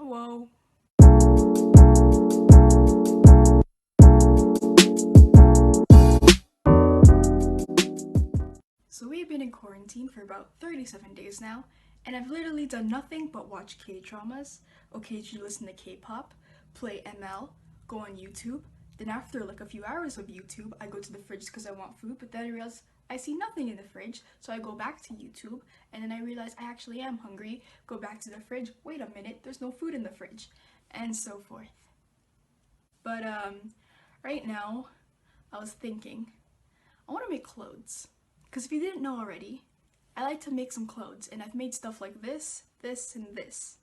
Whoa. So we've been in quarantine for about 37 days now, and I've literally done nothing but watch K-dramas, occasionally listen to K-pop, play ML, go on YouTube. Then after like a few hours of YouTube, I go to the fridge because I want food, but then I realize I see nothing in the fridge, so I go back to YouTube, and then I realize I actually am hungry, go back to the fridge, wait a minute, there's no food in the fridge, and so forth. But right now, I was thinking, I want to make clothes. Because if you didn't know already, I like to make some clothes, and I've made stuff like this, this, and this.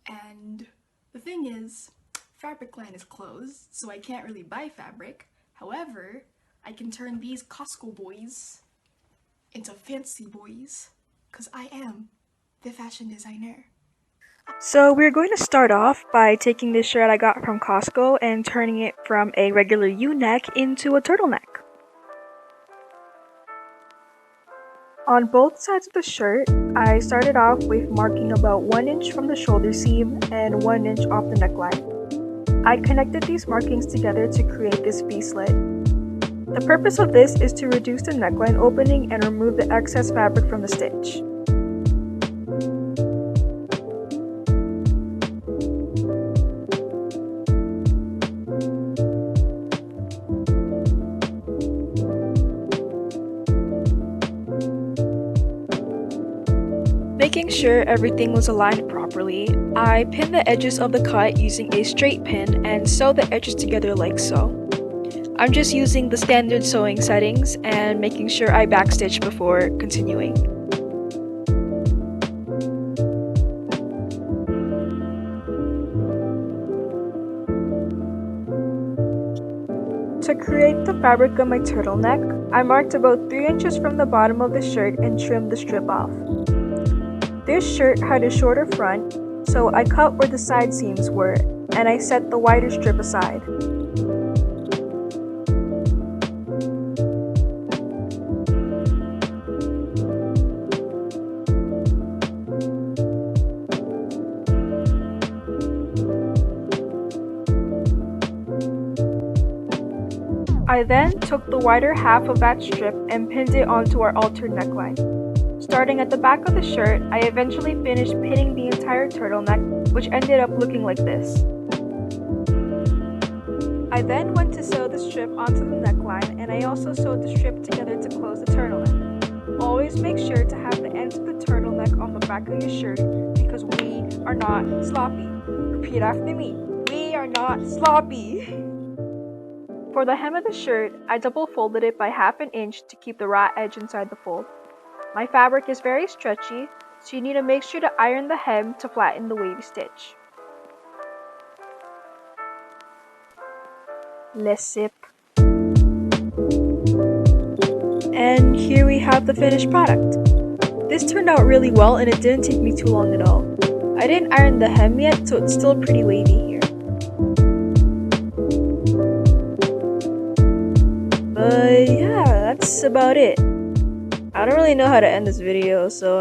And the thing is, Fabric Land is closed, so I can't really buy fabric. However, I can turn these Costco boys into fancy boys, because I am the fashion designer. So we're going to start off by taking this shirt I got from Costco and turning it from a regular U-neck into a turtleneck. On both sides of the shirt, I started off with marking about 1 inch from the shoulder seam and 1 inch off the neckline. I connected these markings together to create this V-slit. The purpose of this is to reduce the neckline opening and remove the excess fabric from the stitch. Making sure everything was aligned properly, I pinned the edges of the cut using a straight pin and sew the edges together like so. I'm just using the standard sewing settings and making sure I backstitch before continuing. To create the fabric of my turtleneck, I marked about 3 inches from the bottom of the shirt and trimmed the strip off. This shirt had a shorter front, so I cut where the side seams were, and I set the wider strip aside. I then took the wider half of that strip and pinned it onto our altered neckline. Starting at the back of the shirt, I eventually finished pinning the entire turtleneck, which ended up looking like this. I then went to sew the strip onto the neckline, and I also sewed the strip together to close the turtleneck. Always make sure to have the ends of the turtleneck on the back of your shirt because we are not sloppy. Repeat after me. We are not sloppy. For the hem of the shirt, I double folded it by 1/2 inch to keep the raw edge inside the fold. My fabric is very stretchy, so you need to make sure to iron the hem to flatten the wavy stitch. Let's sip. And here we have the finished product. This turned out really well and it didn't take me too long at all. I didn't iron the hem yet, so it's still pretty wavy here. But yeah, that's about it. I don't really know how to end this video, so